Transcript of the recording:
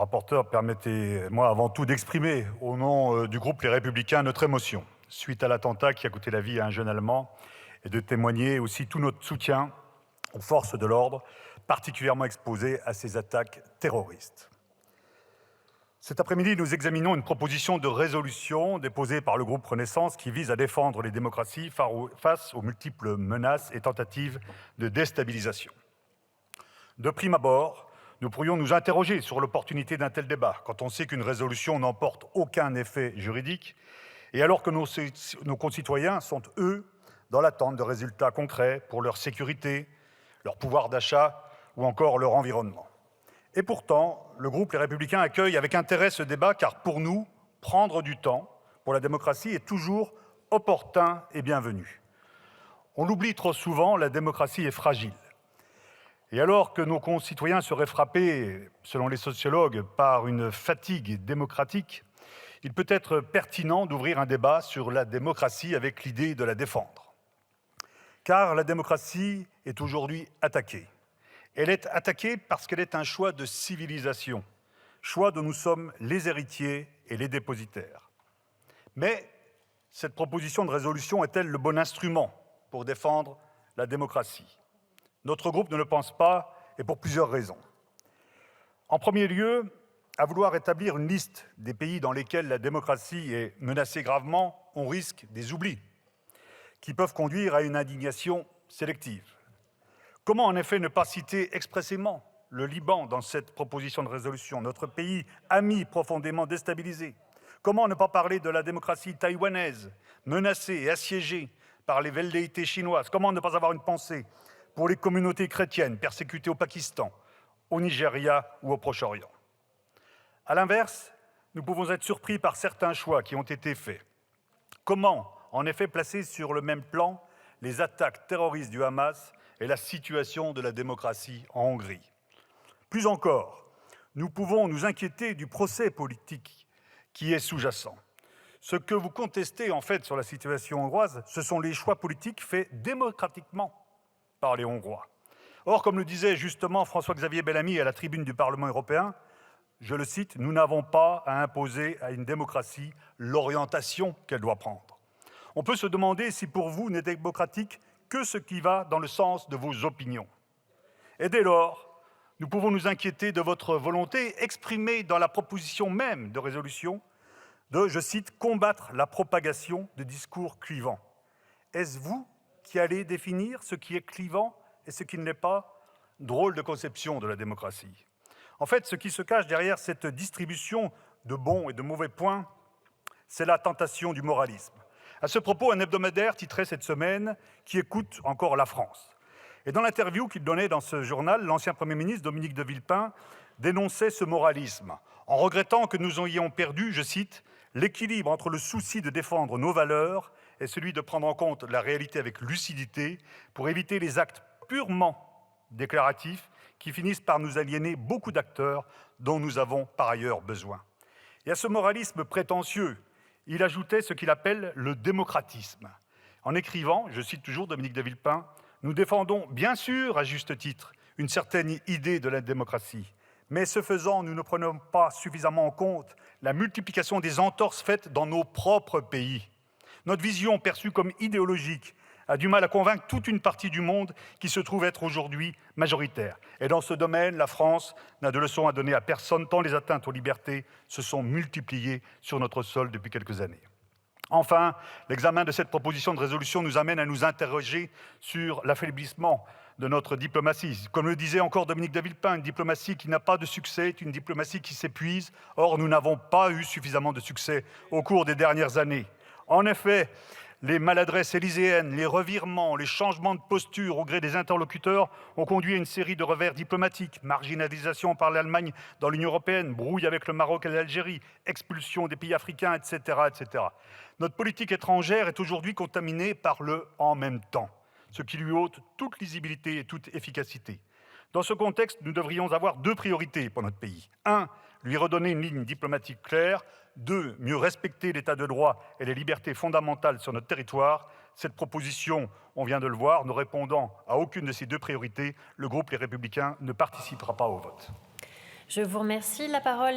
Rapporteur, permettez-moi avant tout d'exprimer au nom du groupe Les Républicains notre émotion suite à l'attentat qui a coûté la vie à un jeune Allemand et de témoigner aussi tout notre soutien aux forces de l'ordre particulièrement exposées à ces attaques terroristes. Cet après-midi, nous examinons une proposition de résolution déposée par le groupe Renaissance qui vise à défendre les démocraties face aux multiples menaces et tentatives de déstabilisation. De prime abord, nous pourrions nous interroger sur l'opportunité d'un tel débat, quand on sait qu'une résolution n'emporte aucun effet juridique, et alors que nos concitoyens sont, eux, dans l'attente de résultats concrets pour leur sécurité, leur pouvoir d'achat ou encore leur environnement. Et pourtant, le groupe Les Républicains accueille avec intérêt ce débat, car pour nous, prendre du temps pour la démocratie est toujours opportun et bienvenu. On l'oublie trop souvent, la démocratie est fragile. Et alors que nos concitoyens seraient frappés, selon les sociologues, par une fatigue démocratique, il peut être pertinent d'ouvrir un débat sur la démocratie avec l'idée de la défendre. Car la démocratie est aujourd'hui attaquée. Elle est attaquée parce qu'elle est un choix de civilisation, choix dont nous sommes les héritiers et les dépositaires. Mais cette proposition de résolution est-elle le bon instrument pour défendre la démocratie ? Notre groupe ne le pense pas, et pour plusieurs raisons. En premier lieu, à vouloir établir une liste des pays dans lesquels la démocratie est menacée gravement, on risque des oublis, qui peuvent conduire à une indignation sélective. Comment en effet ne pas citer expressément le Liban dans cette proposition de résolution, notre pays ami profondément déstabilisé? Comment ne pas parler de la démocratie taïwanaise, menacée et assiégée par les velléités chinoises? Comment ne pas avoir une pensée pour les communautés chrétiennes persécutées au Pakistan, au Nigeria ou au Proche-Orient? À l'inverse, nous pouvons être surpris par certains choix qui ont été faits. Comment, en effet, placer sur le même plan les attaques terroristes du Hamas et la situation de la démocratie en Hongrie? Plus encore, nous pouvons nous inquiéter du procès politique qui est sous-jacent. Ce que vous contestez en fait sur la situation hongroise, ce sont les choix politiques faits démocratiquement par les Hongrois. Or, comme le disait justement François-Xavier Bellamy à la tribune du Parlement européen, je le cite, « Nous n'avons pas à imposer à une démocratie l'orientation qu'elle doit prendre. » On peut se demander si pour vous n'est démocratique que ce qui va dans le sens de vos opinions. Et dès lors, nous pouvons nous inquiéter de votre volonté exprimée dans la proposition même de résolution de, je cite, « combattre la propagation de discours clivants ». Est-ce vous qui allez définir ce qui est clivant et ce qui ne l'est pas? Drôle de conception de la démocratie. En fait, ce qui se cache derrière cette distribution de bons et de mauvais points, c'est la tentation du moralisme. À ce propos, un hebdomadaire titrait cette semaine « Qui écoute encore la France ?» Et dans l'interview qu'il donnait dans ce journal, l'ancien Premier ministre Dominique de Villepin dénonçait ce moralisme, en regrettant que nous ayons perdu, je cite, « l'équilibre entre le souci de défendre nos valeurs et celui de prendre en compte la réalité avec lucidité pour éviter les actes purement déclaratifs qui finissent par nous aliéner beaucoup d'acteurs dont nous avons par ailleurs besoin. » Et à ce moralisme prétentieux, il ajoutait ce qu'il appelle le démocratisme. En écrivant, je cite toujours Dominique de Villepin, « Nous défendons bien sûr, à juste titre, une certaine idée de la démocratie, mais ce faisant, nous ne prenons pas suffisamment en compte la multiplication des entorses faites dans nos propres pays. Notre vision, perçue comme idéologique, a du mal à convaincre toute une partie du monde qui se trouve être aujourd'hui majoritaire. Et dans ce domaine, la France n'a de leçons à donner à personne, tant les atteintes aux libertés se sont multipliées sur notre sol depuis quelques années. Enfin, l'examen de cette proposition de résolution nous amène à nous interroger sur l'affaiblissement de notre diplomatie. Comme le disait encore Dominique de Villepin, une diplomatie qui n'a pas de succès est une diplomatie qui s'épuise. Or, nous n'avons pas eu suffisamment de succès au cours des dernières années. En effet, les maladresses élyséennes, les revirements, les changements de posture au gré des interlocuteurs ont conduit à une série de revers diplomatiques, marginalisation par l'Allemagne dans l'Union européenne, brouille avec le Maroc et l'Algérie, expulsion des pays africains, etc., etc. Notre politique étrangère est aujourd'hui contaminée par le « en même temps », ce qui lui ôte toute lisibilité et toute efficacité. Dans ce contexte, nous devrions avoir deux priorités pour notre pays. 1. Lui redonner une ligne diplomatique claire. 2. Mieux respecter l'état de droit et les libertés fondamentales sur notre territoire. Cette proposition, on vient de le voir, ne répondant à aucune de ces deux priorités, le groupe Les Républicains ne participera pas au vote. Je vous remercie. La parole